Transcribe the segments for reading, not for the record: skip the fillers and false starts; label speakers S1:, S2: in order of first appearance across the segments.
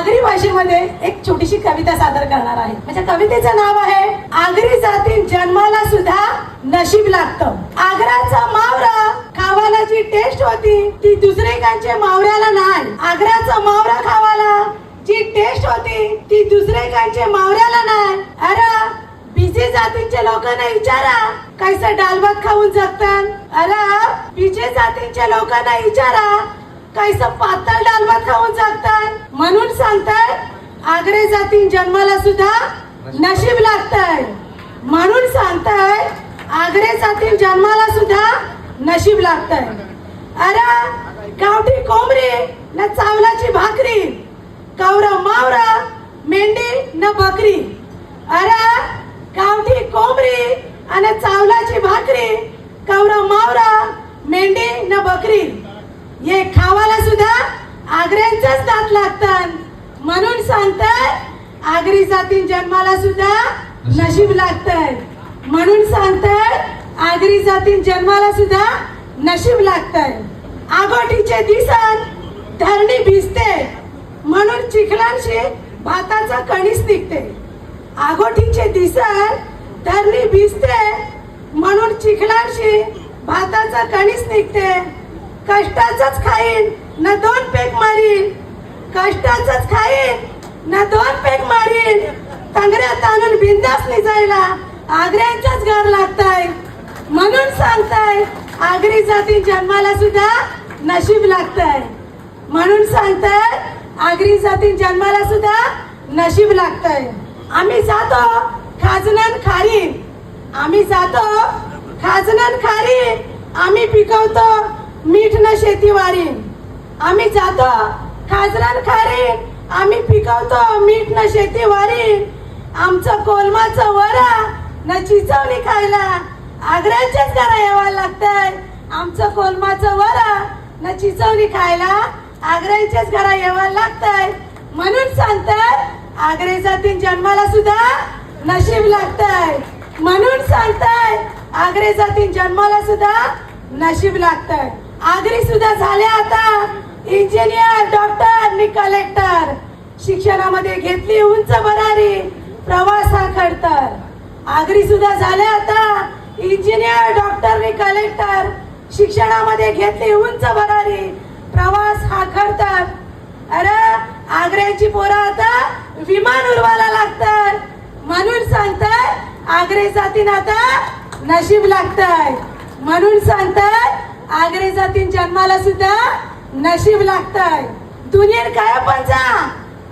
S1: आगरी भाषेमध्ये एक छोटीशी कविता सादर करणार आहे. म्हणजे कवितेचं नाव आहे आगरी जाती जन्माला सुद्धा नशीब लागतं. आग्राचा मावरा खावाला जी टेस्ट होती ती दुसरेकांच्या मावऱ्याला नाही. आग्राचा मावरा खावाला जी टेस्ट होती ती दुसरेकांच्या मावऱ्याला नाही. अरे बीजे जातींच्या लोकांना विचारा कैसा डाल भात खाऊन जगतात. अरे बीजे जातींच्या लोकांना विचारा कैसा पातळ डाल भात खाऊन जगतात. म्हणून सांगतात आगरी जाती जन्माला सुद्धा नशीब लागतंय. म्हणून सांगतात आगरी जाती जन्माला सुद्धा नशीब लागतंय. अरे गावठी कोंबडी न चावलाची भाकरी, कौरा मावरा मेंढी न बकरी. अरे गावठी कोंबडी आणि चावलाची भाकरी, कौरा मावरा मेंढी न बकरी. हे खावाला सुद्धा आगऱ्यांचाच दात लागतात. म्हणून सांगतात आगरी जाती जन्माला सुद्धा नशीब लागतंय. म्हणून सांगतात आगरी जाती जन्माला सुद्धा नशीब लागतंय. आगोटीचे दिसन धरणी भिजते म्हणून चिखलांशी भाताचा कणीस निघते. आगोटीचे दिसन धरणी भिजते म्हणून चिखलांशी भाताचा कणीस निघते. कष्टाचंच खाईन न दोन पेग मारीन, कष्टाचंच खाईन न दोन पेग मारीन. तंगऱ्यात आणून बिंदास निजायला आगऱ्यांचंच घर लागतंय. म्हणून सांगताय आगरी जाती जन्माला सुद्धा नशीब लागतंय. म्हणून सांगताय आगरी जाती जन्माला सुद्धा नशीब लागतंय. आम्ही जातो खाजनन खारी, आम्ही जातो खाजनन खारी. आम्ही पिकवतो मीठ न शेतीवारी. आम्ही जातो खाजनन खारी, आम्ही पिकवतो मीठ न शेतीवारी. आमचं कोलमाचं वरा न चिचवणी खायला आगऱ्यांच्याच घरा यावं लागतंय. आमचं कोलमाचं वरा न चिचवणी खायला आगऱ्यांच्याच घरा यावं लागतंय. म्हणून सांगतात आगरी जाती जन्माला सुद्धा नशीब लागतंय. म्हणून सांगताय आगरी जाती जन्माला सुद्धा नशीब लागतंय. आगरी सुद्धा झाल्या आता इंजिनियर, डॉक्टर आणि कलेक्टर. शिक्षणामध्ये घेतली उंच भरारी, प्रवास हा खडतर. आगरी सुद्धा झाल्या आता इंजिनियर, डॉक्टर आणि कलेक्टर. शिक्षणामध्ये घेतली उंच भरारी, प्रवास हा खडतर. अरे आगऱ्यांची पोरं आता विमान उडवायला लागतात. म्हणून सांगतात आगरी जातींना आता नशीब लागतंय. म्हणून सांगतात आगरी जाती जन्माला सुद्धा नशीब लागतंय. दुनियेत काय पण जा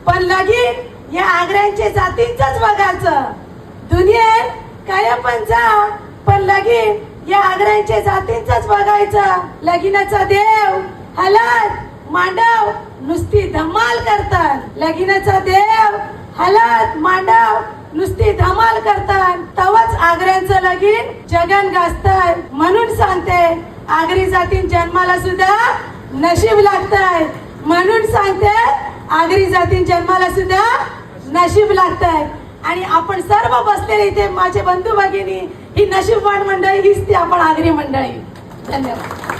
S1: पण लगीन या आगऱ्यांच्या जातींचंच बघायचं. दुनियेत काय पण जा पण लगीन या आगऱ्यांच्या जातींचंच बघायचं. लगीनाचा देव हलत मांडव नुसती धमाल करतात. लगीनाचा देव हलत मांडव नुसती धमाल करतात. तवच आगऱ्यांचं लगीन जगन गाजतंय. म्हणून सांगते आगरी जाती जन्माला सुद्धा नशीब लागतंय. म्हणून सांगते आगरी जाती जन्माला सुद्धा नशीब लागतंय. आणि आपण सर्व बसलेले इथे माझे बंधू भगिनी ही नशीबवान मंडळी, हीच ती आपण आगरी मंडळी. धन्यवाद.